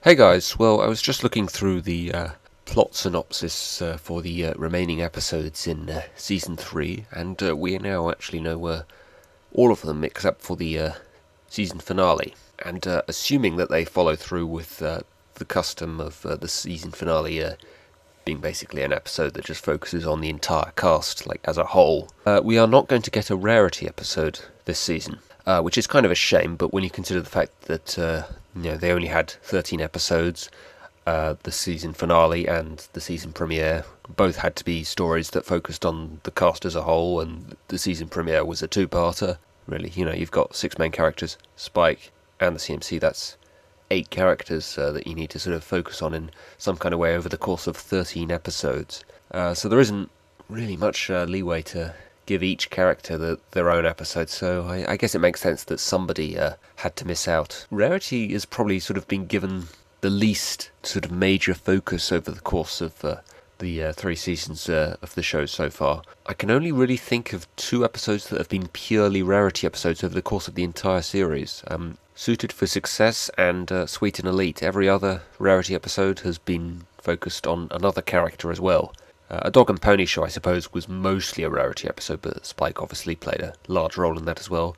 Hey guys, well, I was just looking through the plot synopsis for the remaining episodes in Season 3, and we now actually know all of them except for the season finale. And assuming that they follow through with the custom of the season finale being basically an episode that just focuses on the entire cast, like as a whole, we are not going to get a Rarity episode this season. Which is kind of a shame, but when you consider the fact that they only had 13 episodes, the season finale and the season premiere both had to be stories that focused on the cast as a whole, and the season premiere was a two-parter. Really, you've got six main characters, Spike and the CMC. That's 8 characters that you need to sort of focus on in some kind of way over the course of 13 episodes. So there isn't really much leeway to give each character their own episode, so I guess it makes sense that somebody had to miss out. Rarity has probably sort of been given the least sort of major focus over the course of the 3 seasons of the show so far. I can only really think of 2 episodes that have been purely Rarity episodes over the course of the entire series. Suited for Success and Sweet and Elite. Every other Rarity episode has been focused on another character as well. A Dog and Pony Show, I suppose, was mostly a Rarity episode, but Spike obviously played a large role in that as well.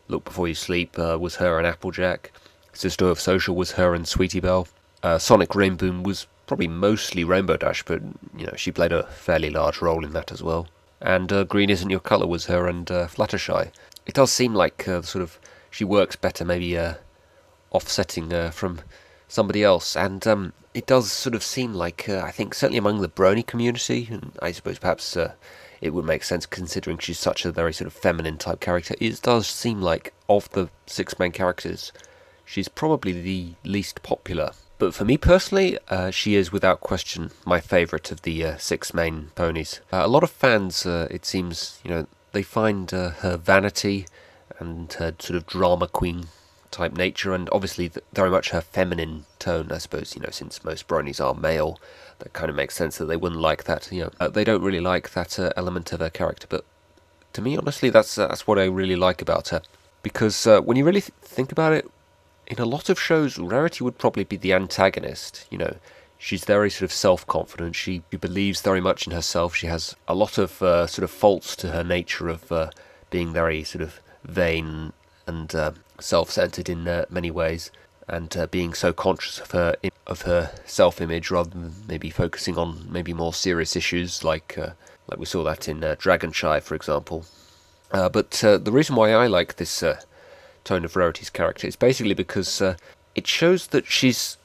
Look Before You Sleep was her and Applejack. Sister of Social was her and Sweetie Belle. Sonic Rainboom was probably mostly Rainbow Dash, but she played a fairly large role in that as well. And Green Isn't Your Colour was her and Fluttershy. It does seem like sort of she works better maybe offsetting from somebody else, and it does sort of seem like, I think certainly among the brony community, and I suppose perhaps it would make sense considering she's such a very sort of feminine type character, it does seem like of the 6 main characters, she's probably the least popular. But for me personally, she is without question my favourite of the 6 main ponies. A lot of fans, it seems, they find her vanity and her sort of drama queen type nature, and obviously very much her feminine tone, I suppose, since most bronies are male, that kind of makes sense that they wouldn't like that, they don't really like that element of her character, but to me, honestly, that's what I really like about her, because when you really think about it, in a lot of shows, Rarity would probably be the antagonist, she's very sort of self-confident, she believes very much in herself, she has a lot of sort of faults to her nature of being very sort of vain and self-centered in many ways, and being so conscious of her self-image rather than maybe focusing on maybe more serious issues like we saw that in Dragon Shy, for example. But the reason why I like this tone of Rarity's character is basically because it shows that she's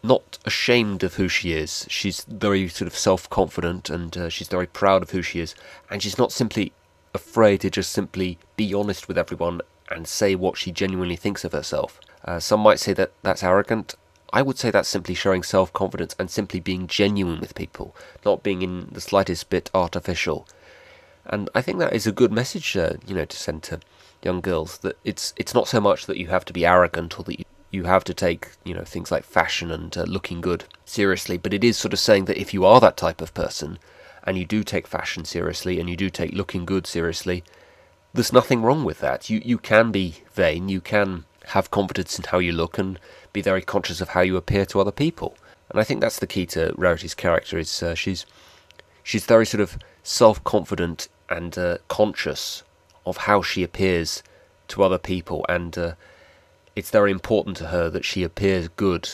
not ashamed of who she is. She's very sort of self-confident, and she's very proud of who she is, and she's not simply afraid to just simply be honest with everyone and say what she genuinely thinks of herself. Some might say that that's arrogant. I would say that's simply showing self-confidence and simply being genuine with people, not being in the slightest bit artificial. And I think that is a good message, to send to young girls, that it's not so much that you have to be arrogant or that you have to take, things like fashion and looking good seriously, but it is sort of saying that if you are that type of person, and you do take fashion seriously, and you do take looking good seriously, there's nothing wrong with that. You can be vain, you can have confidence in how you look, and be very conscious of how you appear to other people. And I think that's the key to Rarity's character, is she's very sort of self-confident and conscious of how she appears to other people, and it's very important to her that she appears good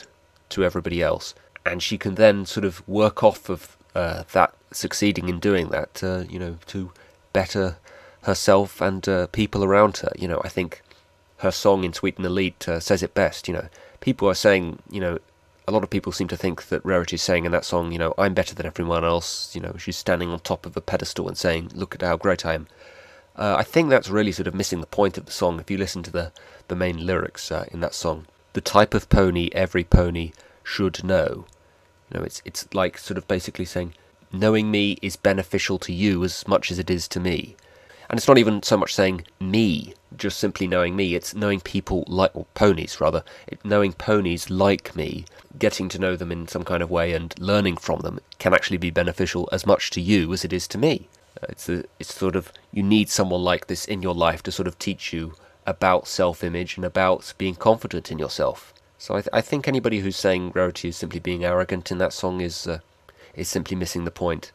to everybody else, and she can then sort of work off of that, succeeding in doing that, to better herself and people around her. I think her song in Sweet and Elite says it best. People are saying, a lot of people seem to think that Rarity's saying in that song, I'm better than everyone else. She's standing on top of a pedestal and saying, look at how great I am. I think that's really sort of missing the point of the song. If you listen to the main lyrics in that song, the type of pony every pony should know. It's like sort of basically saying, knowing me is beneficial to you as much as it is to me. And it's not even so much saying me, just simply knowing me, it's knowing people like, or ponies rather, knowing ponies like me, getting to know them in some kind of way and learning from them can actually be beneficial as much to you as it is to me. It's sort of, you need someone like this in your life to sort of teach you about self-image and about being confident in yourself. So I think anybody who's saying Rarity is simply being arrogant in that song is simply missing the point.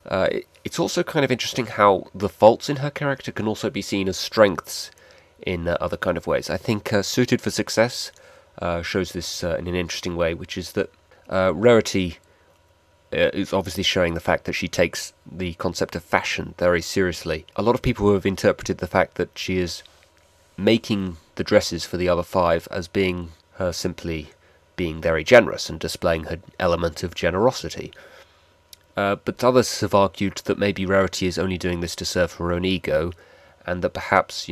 It's also kind of interesting how the faults in her character can also be seen as strengths in other kind of ways. I think Suited for Success shows this in an interesting way, which is that Rarity is obviously showing the fact that she takes the concept of fashion very seriously. A lot of people have interpreted the fact that she is making the dresses for the other five as being her simply being very generous and displaying her element of generosity. But others have argued that maybe Rarity is only doing this to serve her own ego, and that perhaps,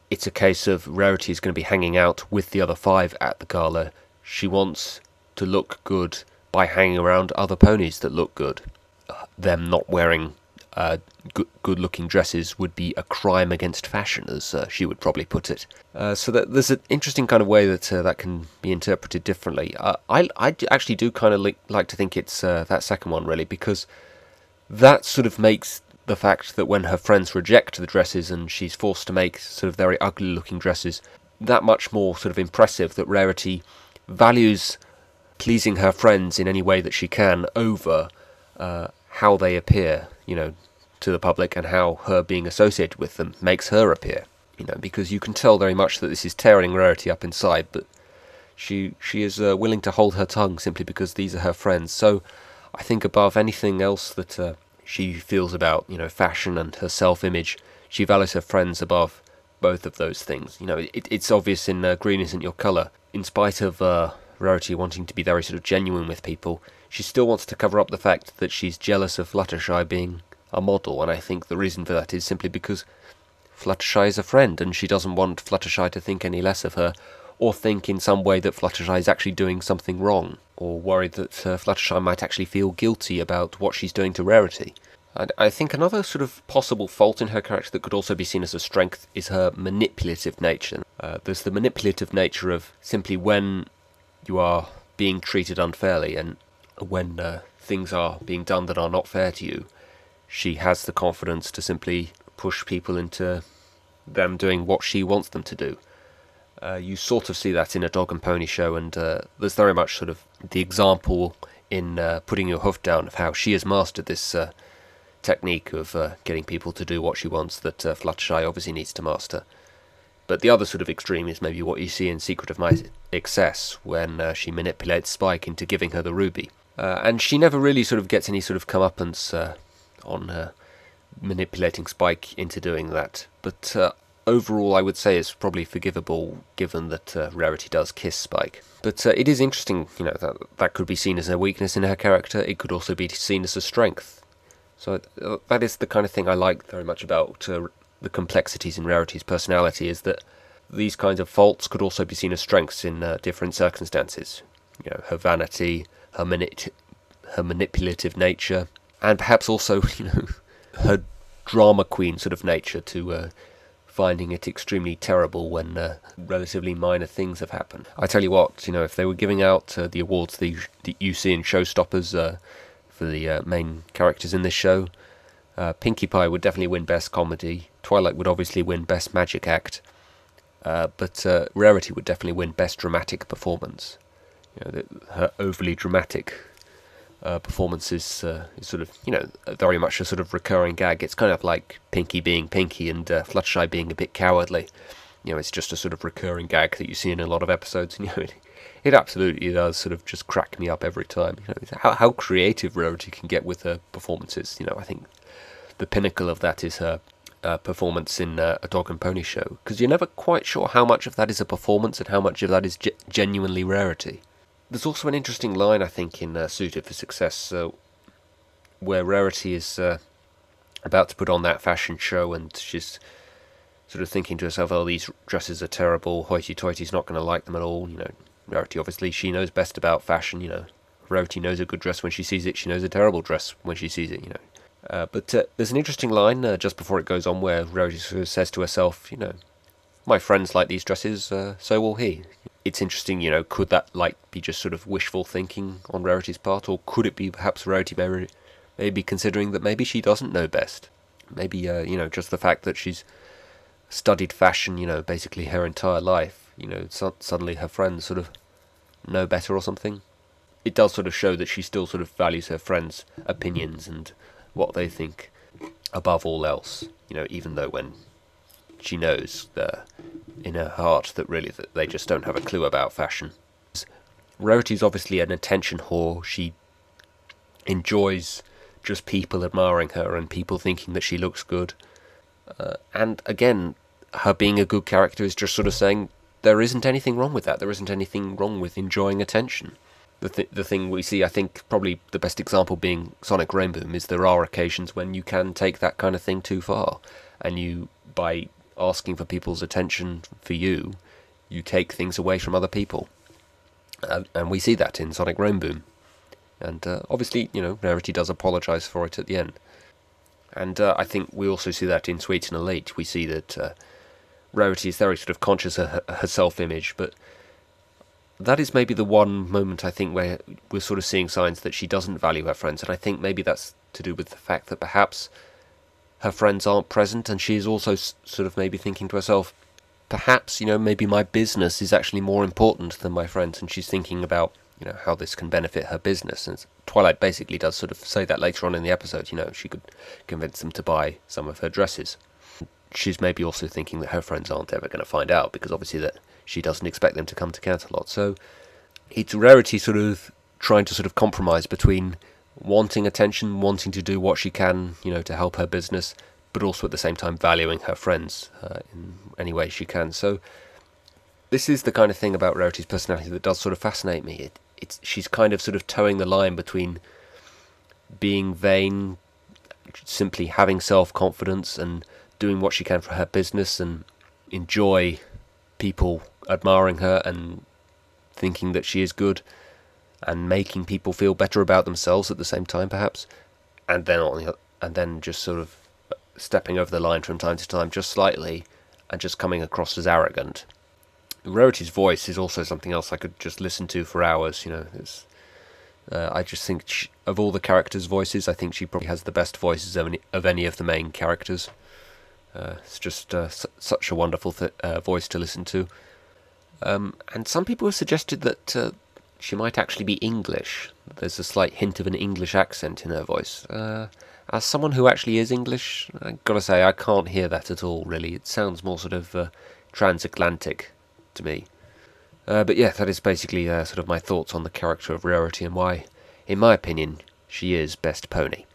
it's a case of Rarity is going to be hanging out with the other five at the gala. She wants to look good by hanging around other ponies that look good. Them not wearing good-looking dresses would be a crime against fashion, as she would probably put it. So that there's an interesting kind of way that that can be interpreted differently. I actually do kind of like to think it's that second one, really, because that sort of makes the fact that when her friends reject the dresses and she's forced to make sort of very ugly-looking dresses, that much more sort of impressive, that Rarity values pleasing her friends in any way that she can over how they appear, to the public, and how her being associated with them makes her appear. Because you can tell very much that this is tearing Rarity up inside, but she is willing to hold her tongue simply because these are her friends. So I think above anything else that she feels about, fashion and her self-image, she values her friends above both of those things. It's obvious in Green Isn't Your Colour. In spite of Rarity wanting to be very sort of genuine with people, she still wants to cover up the fact that she's jealous of Fluttershy being a model, and I think the reason for that is simply because Fluttershy is a friend, and she doesn't want Fluttershy to think any less of her, or think in some way that Fluttershy is actually doing something wrong, or worried that Fluttershy might actually feel guilty about what she's doing to Rarity. And I think another sort of possible fault in her character that could also be seen as a strength is her manipulative nature. There's the manipulative nature of simply when you are being treated unfairly, and when things are being done that are not fair to you, she has the confidence to simply push people into them doing what she wants them to do. You sort of see that in A Dog and Pony Show, and there's very much sort of the example in Putting Your Hoof Down of how she has mastered this technique of getting people to do what she wants that Fluttershy obviously needs to master. But the other sort of extreme is maybe what you see in Secret of My Excess, when she manipulates Spike into giving her the ruby. And she never really sort of gets any sort of comeuppance on manipulating Spike into doing that. But overall, I would say it's probably forgivable, given that Rarity does kiss Spike. But it is interesting, that could be seen as a weakness in her character. It could also be seen as a strength. So that is the kind of thing I like very much about the complexities in Rarity's personality, is that these kinds of faults could also be seen as strengths in different circumstances. Her vanity, her manipulative nature, and perhaps also, her drama queen sort of nature to finding it extremely terrible when relatively minor things have happened. I tell you what, if they were giving out the awards that you see in Showstoppers for the main characters in this show, Pinkie Pie would definitely win Best Comedy, Twilight would obviously win Best Magic Act, but Rarity would definitely win Best Dramatic Performance. Her overly dramatic performance is sort of, very much a sort of recurring gag. It's kind of like Pinkie being Pinkie and Fluttershy being a bit cowardly. It's just a sort of recurring gag that you see in a lot of episodes, and it absolutely does sort of just crack me up every time. How creative Rarity can get with her performances. I think the pinnacle of that is her performance in A Dog and Pony Show, because you're never quite sure how much of that is a performance and how much of that is genuinely Rarity. There's also an interesting line, I think, in Suited for Success, where Rarity is about to put on that fashion show, and she's sort of thinking to herself, oh, these dresses are terrible, hoity-toity's not going to like them at all. Rarity, obviously, she knows best about fashion. Rarity knows a good dress when she sees it, she knows a terrible dress when she sees it. But there's an interesting line just before it goes on where Rarity sort of says to herself, my friends like these dresses, so will he. It's interesting, could that be just sort of wishful thinking on Rarity's part, or could it be perhaps Rarity maybe considering that maybe she doesn't know best? Maybe, just the fact that she's studied fashion, basically her entire life, suddenly her friends sort of know better or something. It does sort of show that she still sort of values her friends' opinions and what they think above all else. Even though when she knows in her heart that really that they just don't have a clue about fashion. Rarity's obviously an attention whore. She enjoys just people admiring her and people thinking that she looks good. And again, her being a good character is just sort of saying there isn't anything wrong with that. There isn't anything wrong with enjoying attention. The thing we see, I think, probably the best example being Sonic Rainboom, is there are occasions when you can take that kind of thing too far. And by asking for people's attention for you take things away from other people. And we see that in Sonic Rainboom. And obviously, Rarity does apologise for it at the end. And I think we also see that in Sweet and Elite. We see that Rarity is very sort of conscious of her self-image, but that is maybe the one moment, I think, where we're sort of seeing signs that she doesn't value her friends. And I think maybe that's to do with the fact that perhaps her friends aren't present, and she is also sort of maybe thinking to herself, perhaps, maybe my business is actually more important than my friends, and she's thinking about, how this can benefit her business. And Twilight basically does sort of say that later on in the episode, she could convince them to buy some of her dresses. She's maybe also thinking that her friends aren't ever going to find out, because obviously that she doesn't expect them to come to Canterlot. So it's Rarity sort of trying to sort of compromise between wanting attention, wanting to do what she can, to help her business, but also at the same time valuing her friends in any way she can. So this is the kind of thing about Rarity's personality that does sort of fascinate me. She's kind of sort of towing the line between being vain, simply having self-confidence, and doing what she can for her business, and enjoy people admiring her and thinking that she is good, and making people feel better about themselves at the same time, perhaps, and then just sort of stepping over the line from time to time, just slightly, and just coming across as arrogant. Rarity's voice is also something else I could just listen to for hours. I just think of all the characters' voices, I think she probably has the best voices of any of the main characters. It's just such a wonderful voice to listen to. And some people have suggested that she might actually be English. There's a slight hint of an English accent in her voice. As someone who actually is English, I've got to say I can't hear that at all, really. It sounds more sort of transatlantic to me. But yeah, that is basically sort of my thoughts on the character of Rarity and why, in my opinion, she is best pony.